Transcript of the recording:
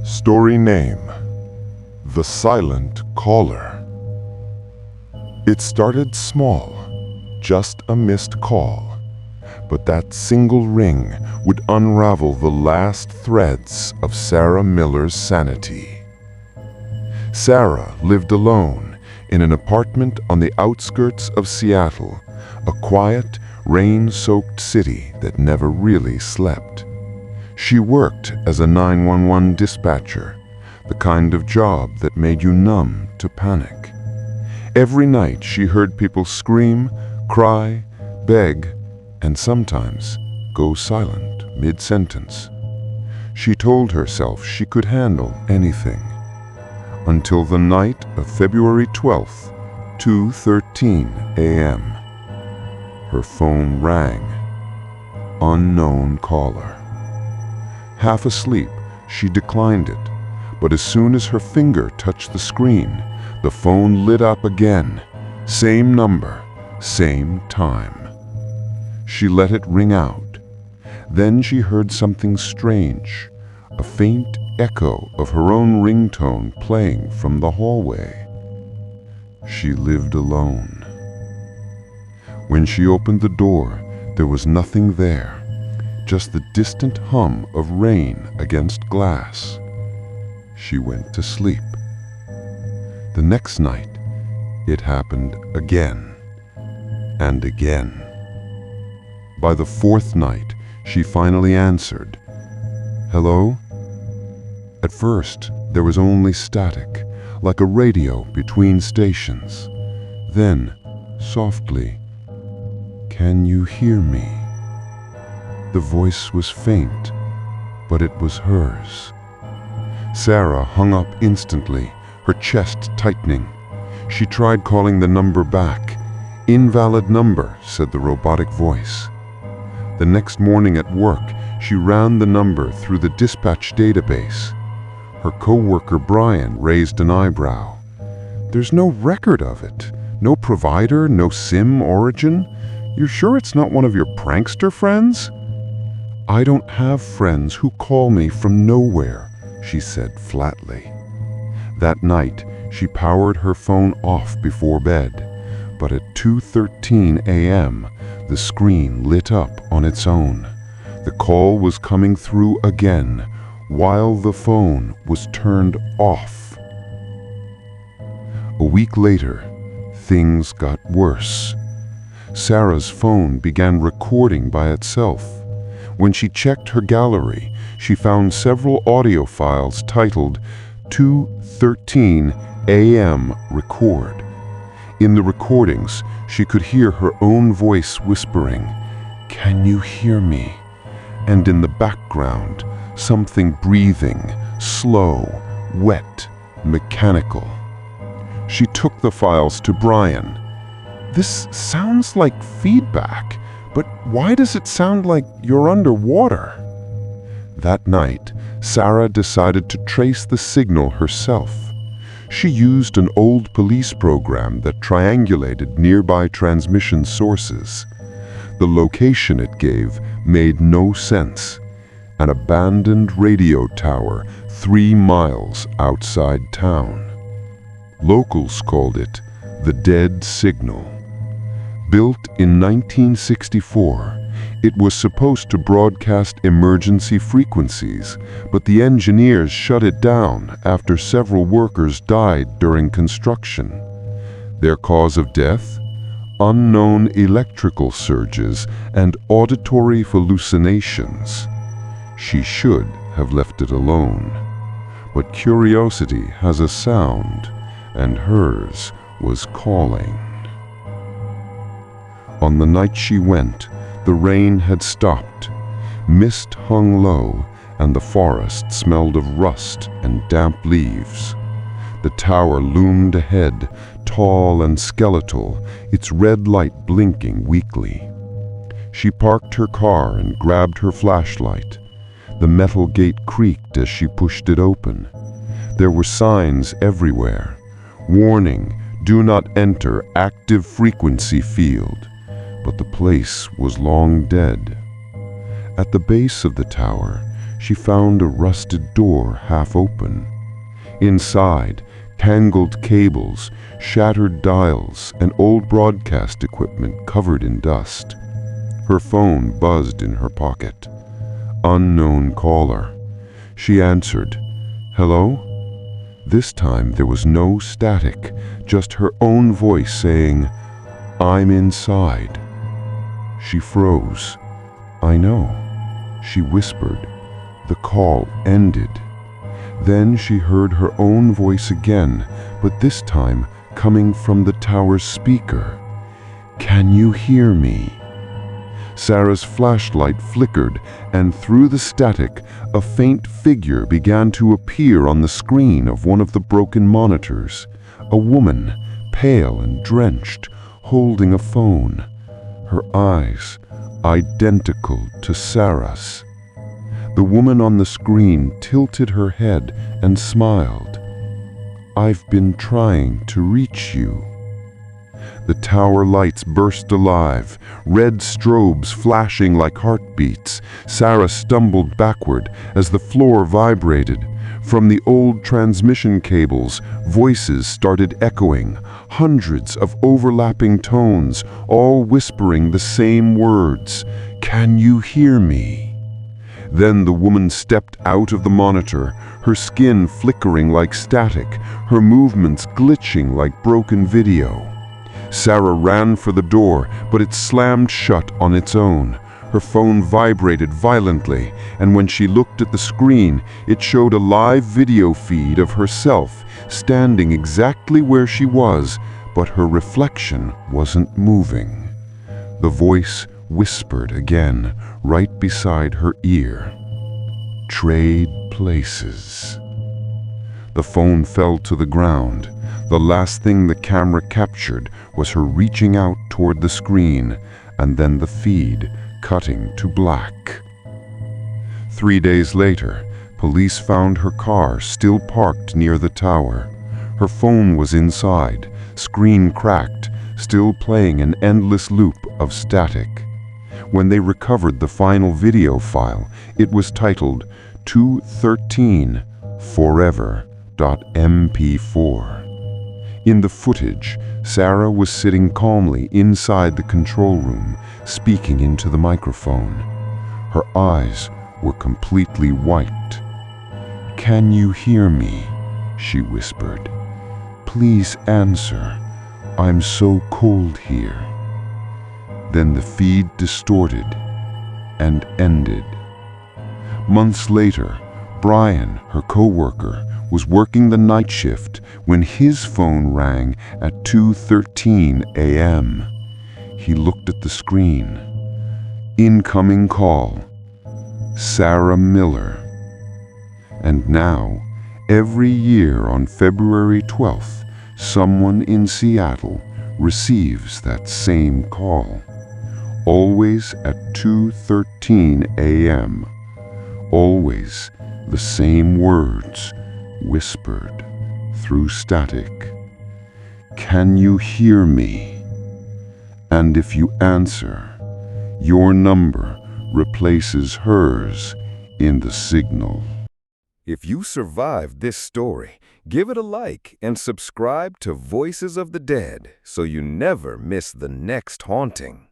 Story name: The Silent Caller. It started small, just a missed call, but that single ring would unravel the last threads of Sarah Miller's sanity. Sarah lived alone in an apartment on the outskirts of Seattle, a quiet, rain-soaked city that never really slept. She worked as a 911 dispatcher, the kind of job that made you numb to panic. Every night she heard people scream, cry, beg, and sometimes go silent mid-sentence. She told herself she could handle anything. Until the night of February 12th, 2:13 a.m. Her phone rang. Unknown caller. Half asleep, she declined it, but as soon as her finger touched the screen, the phone lit up again. Same number, same time. She let it ring out. Then she heard something strange, a faint echo of her own ringtone playing from the hallway. She lived alone. When she opened the door, there was nothing there, just the distant hum of rain against glass. She went to sleep. The next night, it happened again and again. By the fourth night, she finally answered. "Hello?" At first, there was only static, like a radio between stations. Then, softly, "Can you hear me?" The voice was faint, but it was hers. Sarah hung up instantly, her chest tightening. She tried calling the number back. "Invalid number," said the robotic voice. The next morning at work, she ran the number through the dispatch database. Her co-worker Brian raised an eyebrow. "There's no record of it. No provider, no SIM origin. You're sure it's not one of your prankster friends?" "I don't have friends who call me from nowhere," she said flatly. That night, she powered her phone off before bed, but at 2:13 a.m., the screen lit up on its own. The call was coming through again, while the phone was turned off. A week later, things got worse. Sarah's phone began recording by itself. When she checked her gallery, she found several audio files titled 2:13 a.m. record. In the recordings, she could hear her own voice whispering, "Can you hear me?" And in the background, something breathing, slow, wet, mechanical. She took the files to Brian. "This sounds like feedback, but why does it sound like you're underwater?" That night, Sarah decided to trace the signal herself. She used an old police program that triangulated nearby transmission sources. The location it gave made no sense. An abandoned radio tower 3 miles outside town. Locals called it the dead signal. Built in 1964, it was supposed to broadcast emergency frequencies, but the engineers shut it down after several workers died during construction. Their cause of death? Unknown electrical surges and auditory hallucinations. She should have left it alone. But curiosity has a sound, and hers was calling. On the night she went, the rain had stopped. Mist hung low, and the forest smelled of rust and damp leaves. The tower loomed ahead, tall and skeletal, its red light blinking weakly. She parked her car and grabbed her flashlight. The metal gate creaked as she pushed it open. There were signs everywhere. Warning, do not enter active frequency field. But the place was long dead. At the base of the tower, she found a rusted door half open. Inside, tangled cables, shattered dials, and old broadcast equipment covered in dust. Her phone buzzed in her pocket. Unknown caller. She answered. "Hello?" This time there was no static, just her own voice saying, "I'm inside." She froze. "I know," she whispered. The call ended. Then she heard her own voice again, but this time coming from the tower's speaker. "Can you hear me?" Sarah's flashlight flickered, and through the static, a faint figure began to appear on the screen of one of the broken monitors. A woman, pale and drenched, holding a phone. Her eyes identical to Sarah's. The woman on the screen tilted her head and smiled. "I've been trying to reach you." The tower lights burst alive, red strobes flashing like heartbeats. Sarah stumbled backward as the floor vibrated. From the old transmission cables, voices started echoing, hundreds of overlapping tones, all whispering the same words. "Can you hear me?" Then the woman stepped out of the monitor, her skin flickering like static, her movements glitching like broken video. Sarah ran for the door, but it slammed shut on its own. Her phone vibrated violently, and when she looked at the screen, it showed a live video feed of herself, standing exactly where she was, but her reflection wasn't moving. The voice whispered again, right beside her ear. "Trade places." The phone fell to the ground. The last thing the camera captured was her reaching out toward the screen, and then the feed cutting to black. 3 days later, police found her car still parked near the tower. Her phone was inside, screen cracked, still playing an endless loop of static. When they recovered the final video file, it was titled 213 Forever.mp4. In the footage, Sarah was sitting calmly inside the control room, speaking into the microphone. Her eyes were completely white. "Can you hear me?" she whispered. "Please answer. I'm so cold here." Then the feed distorted and ended. Months later, Brian, her co-worker, was working the night shift when his phone rang at 2:13 a.m. He looked at the screen. Incoming call. Sarah Miller. And now, every year on February 12th, someone in Seattle receives that same call. Always at 2:13 a.m. Always the same words whispered through static. "Can you hear me?" And if you answer, your number replaces hers in the signal. If you survived this story, give it a like and subscribe to Voices of the Dead so you never miss the next haunting.